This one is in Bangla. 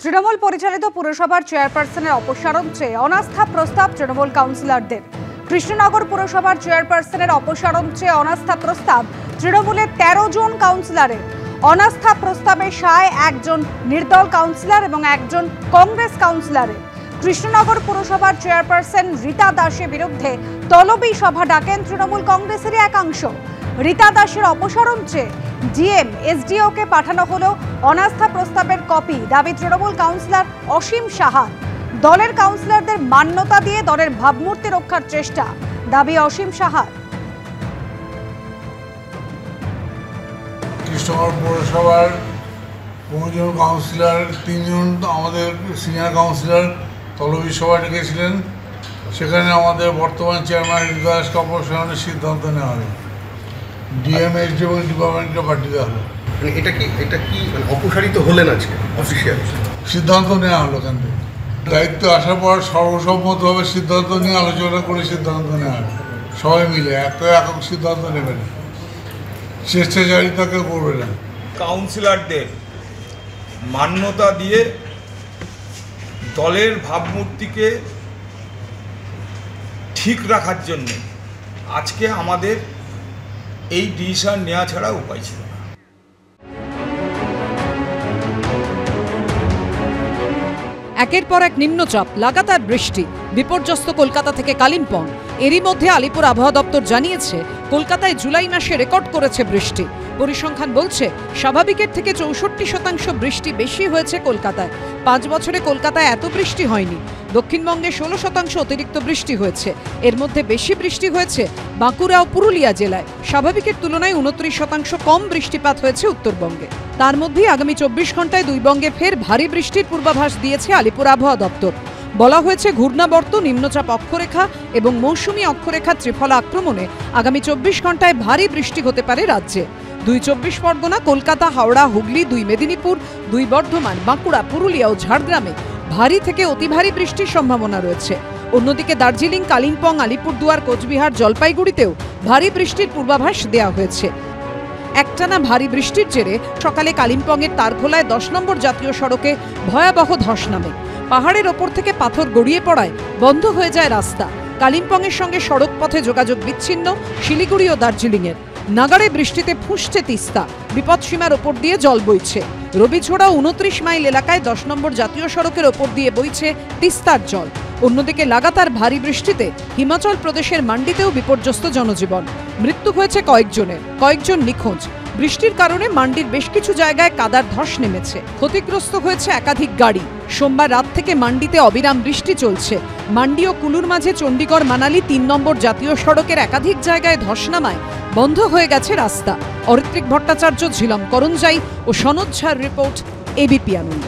তৃণমূল পরিচালিত পুরসভার চেয়ারপারসনের অপসারণ চেয়ে অনাস্থা প্রস্তাব তৃণমূল কাউন্সিলরদের। কৃষ্ণনগর পুরসভার চেয়ারপারসনের অপসারণ চেয়ে অনাস্থা প্রস্তাব তৃণমূলের ১৩ জন কাউন্সিলরের। অনাস্থা প্রস্তাবে সায় একজন নির্দল কাউন্সিলর এবং একজন কংগ্রেস কাউন্সিলরের। কৃষ্ণনগর পুরসভার চেয়ারপারসন রীতা দাসের বিরুদ্ধে তলবি সভা ডাকেন তৃণমূল কংগ্রেসেরই একাংশ। রীতা দাসের অপসারণ চেয়ে ডিএম এসডিওকে পাঠানো হলো অনাস্থা প্রস্তাবের কপি, দাবি তৃণমূল কাউন্সিলর অসীম সাহার। দলের কাউন্সিলরদের মান্যতা দিয়ে দলের ভাবমূর্তি রক্ষার চেষ্টা, দাবি অসীম সাহার। কৃষ্ণনগর পৌরসভার 15 জন কাউন্সিলর, 3 জন আমাদের সিনিয়র কাউন্সিলর তলবি সভা ডেকেছিলেন। সেখানে আমাদের বর্তমান চেয়ারম্যান রীতা দাসকে অপসারণের সিদ্ধান্ত নেওয়া হলো। ডিএম এসডিও ডিপার্টমেন্টকে পাঠিয়ে দেওয়া হলো। এটা কি অপসারিত হলেন আজকে অফিসিয়াল সিদ্ধান্ত নেওয়া হলো। এখান থেকে দায়িত্ব আসার পর সর্বসম্মতভাবে সিদ্ধান্ত নিয়ে আলোচনা করে সিদ্ধান্ত নেওয়া হলো। সবাই মিলে একক সিদ্ধান্ত নেবেন, স্বেচ্ছাচারিতা কেউ করবে না। কাউন্সিলরদের মান্যতা দিয়ে দলের ভাবমূর্তিকে ঠিক রাখার জন্য আজকে আমাদের এই ডিসিশন নেওয়া ছাড়া উপায় ছিল না। একের পর এক নিম্নচাপ, লাগাতার বৃষ্টি, বিপর্যস্ত কলকাতা থেকে কালিম্পং। এরই মধ্যে আলিপুর আবহাওয়া দপ্তর জানিয়েছে কলকাতায় জুলাই মাসে রেকর্ড করেছে বৃষ্টি। পরিসংখ্যান বলছে স্বাভাবিকের থেকে 64% বৃষ্টি বেশি হয়েছে কলকাতায়। 5 বছরে কলকাতায় এত বৃষ্টি হয়নি। দক্ষিণবঙ্গে 16% অতিরিক্ত বৃষ্টি হয়েছে। এর মধ্যে বেশি বৃষ্টি হয়েছে বাঁকুড়া ও পুরুলিয়া জেলায়। স্বাভাবিকের তুলনায় 29% কম বৃষ্টিপাত হয়েছে উত্তরবঙ্গে। তার মধ্যেই আগামী 24 ঘন্টায় দুই বঙ্গে ফের ভারী বৃষ্টির পূর্বাভাস দিয়েছে আলিপুর আবহাওয়া দপ্তর। বলা হয়েছে ঘূর্ণাবর্ত, নিম্নচাপ অক্ষরেখা এবং মৌসুমী অক্ষরেখা ত্রিফলা আক্রমণে আগামী 24 ঘন্টায় ভারী বৃষ্টি হতে পারে রাজ্যে। 2 চব্বিশ পরগনা, কলকাতা, হাওড়া, হুগলি, 2 মেদিনীপুর, 2 বর্ধমান, বাঁকুড়া, পুরুলিয়া ও ঝাড়গ্রামে ভারী থেকে অতি ভারী বৃষ্টির সম্ভাবনা রয়েছে। অন্যদিকে দার্জিলিং, কালিম্পং, আলিপুরদুয়ার, কোচবিহার, জলপাইগুড়িতেও ভারী বৃষ্টির পূর্বাভাস দেওয়া হয়েছে। একটানা ভারী বৃষ্টির জেরে সকালে কালিম্পংয়ের তারখোলায় 10 নম্বর জাতীয় সড়কে ভয়াবহ ধস নামে। পাহাড়ের ওপর থেকে পাথর গড়িয়ে পড়ায় বন্ধ হয়ে যায় রাস্তা। কালিম্পংয়ের সঙ্গে সড়ক পথে যোগাযোগ বিচ্ছিন্ন শিলিগুড়ি ও দার্জিলিংয়ের। নাগাড়ে বৃষ্টিতে ফুঁসছে তিস্তা, বিপদসীমার ওপর দিয়ে জল বইছে। রবিছড়া 29 মাইল এলাকায় 10 নম্বর জাতীয় সড়কের ওপর দিয়ে বইছে তিস্তার জল। অন্যদিকে লাগাতার ভারী বৃষ্টিতে হিমাচল প্রদেশের মান্ডিতেও বিপর্যস্ত জনজীবন। মৃত্যু হয়েছে কয়েকজন নিখোঁজ। বৃষ্টির কারণে মান্ডির বেশ কিছু জায়গায় কাদার ধস নেমেছে। ক্ষতিগ্রস্ত হয়েছে একাধিক গাড়ি। সোমবার রাত থেকে মান্ডিতে অবিরাম বৃষ্টি চলছে। মান্ডি ও কুলুর মাঝে চণ্ডীগড় মানালি 3 নম্বর জাতীয় সড়কের একাধিক জায়গায় ধস নামায় বন্ধ হয়ে গেছে রাস্তা। অরিত্রিক ভট্টাচার্য, ঝিলম করঞ্জাই ও সনদ ঝার রিপোর্ট, এবিপি আনন্দ।